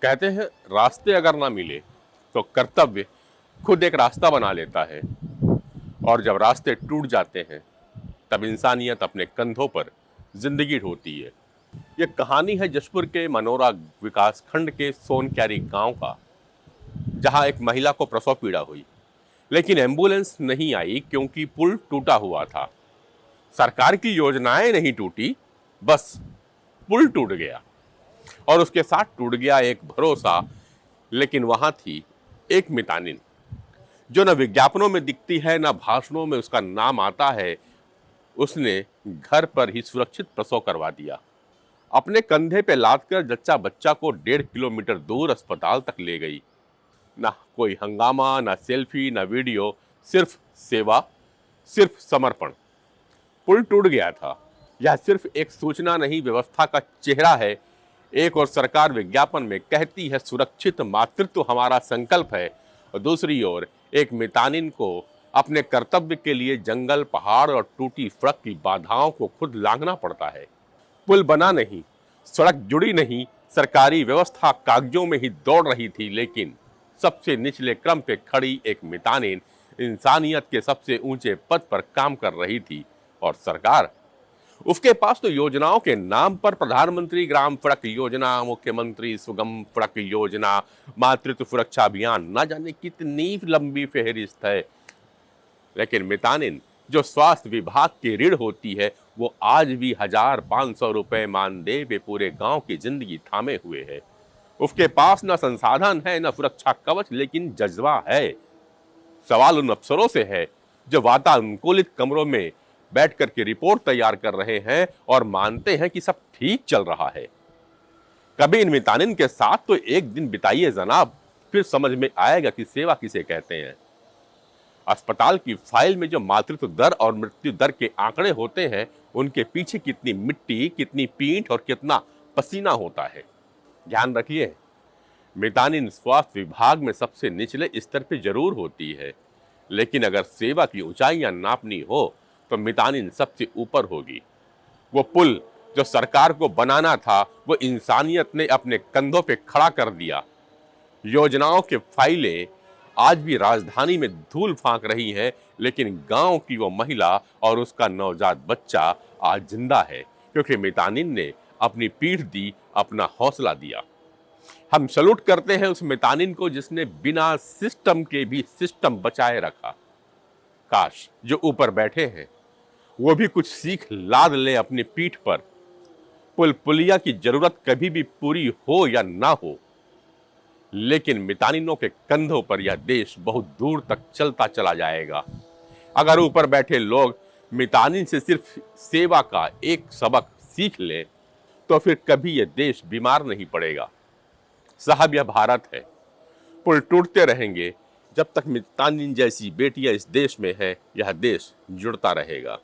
कहते हैं रास्ते अगर ना मिले तो कर्तव्य खुद एक रास्ता बना लेता है। और जब रास्ते टूट जाते हैं तब इंसानियत अपने कंधों पर जिंदगी ढोती है। ये कहानी है जशपुर के मनोरा विकास खंड के सोनक्यारी गांव का, जहां एक महिला को प्रसव पीड़ा हुई, लेकिन एम्बुलेंस नहीं आई क्योंकि पुल टूटा हुआ था। सरकार की योजनाएं नहीं टूटी, बस पुल टूट गया और उसके साथ टूट गया एक भरोसा। लेकिन वहां थी एक मितानिन जो न विज्ञापनों में दिखती है, न भाषणों में उसका नाम आता है। उसने घर पर ही सुरक्षित प्रसव करवा दिया। अपने कंधे पे लाद कर जच्चा बच्चा को 1.5 किलोमीटर दूर अस्पताल तक ले गई। ना कोई हंगामा, ना सेल्फी, ना वीडियो, सिर्फ सेवा, सिर्फ समर्पण। पुल टूट गया था, यह सिर्फ एक सूचना नहीं, व्यवस्था का चेहरा है। एक और सरकार विज्ञापन में कहती है सुरक्षित मातृत्व हमारा संकल्प है, और दूसरी ओर एक मितानिन को अपने कर्तव्य के लिए जंगल, पहाड़ और टूटी सड़क की बाधाओं को खुद लांघना पड़ता है। पुल बना नहीं, सड़क जुड़ी नहीं, सरकारी व्यवस्था कागजों में ही दौड़ रही थी, लेकिन सबसे निचले क्रम पे खड़ी एक मितानिन इंसानियत के सबसे ऊंचे पद पर काम कर रही थी। और सरकार, उसके पास तो योजनाओं के नाम पर प्रधानमंत्री ग्राम सड़क योजना, मुख्यमंत्री सुगम सड़क योजना, मातृत्व सुरक्षा अभियान, न जाने कितनी लंबी फेहरिस्त है। लेकिन मितानिन जो स्वास्थ्य विभाग की रीढ़ होती है, वो आज भी 1,500 रुपए मानदेय पे पूरे गांव की जिंदगी थामे हुए है। उसके पास न संसाधन है, न सुरक्षा कवच, लेकिन जज्बा है। सवाल उन अफसरों से है जो वातानुकूलित कमरों में बैठ कर के रिपोर्ट तैयार कर रहे हैं और मानते हैं कि सब ठीक चल रहा है। कभी इन मितानिन के साथ तो एक दिन बिताइए जनाब, फिर समझ में आएगा कि सेवा किसे कहते हैं। अस्पताल की फाइल में जो मातृत्व दर और मृत्यु दर के आंकड़े होते हैं, उनके पीछे कितनी मिट्टी, कितनी पीठ और कितना पसीना होता है। ध्यान रखिए, मितानिन स्वास्थ्य विभाग में सबसे निचले स्तर पे जरूर होती है, लेकिन अगर सेवा की ऊंचाइयां नापनी हो तो मितानिन सबसे ऊपर होगी। वो पुल जो सरकार को बनाना था, वो इंसानियत ने अपने कंधों पे खड़ा कर दिया। योजनाओं के फाइलें आज भी राजधानी में धूल फांक रही हैं, लेकिन गांव की वो महिला और उसका नवजात बच्चा आज जिंदा है, क्योंकि मितानिन ने अपनी पीठ दी, अपना हौसला दिया। हम सलूट करते हैं उस मितानिन को जिसने बिना सिस्टम के भी सिस्टम बचाए रखा। काश जो ऊपर बैठे हैं वो भी कुछ सीख लाद ले अपनी पीठ पर। पुल पुलिया की जरूरत कभी भी पूरी हो या ना हो, लेकिन मितानिनों के कंधों पर यह देश बहुत दूर तक चलता चला जाएगा। अगर ऊपर बैठे लोग मितानिन से सिर्फ सेवा का एक सबक सीख ले तो फिर कभी यह देश बीमार नहीं पड़ेगा। साहब, यह भारत है। पुल टूटते रहेंगे जब तक मितानिन जैसी बेटियां इस देश में है, यह देश जुड़ता रहेगा।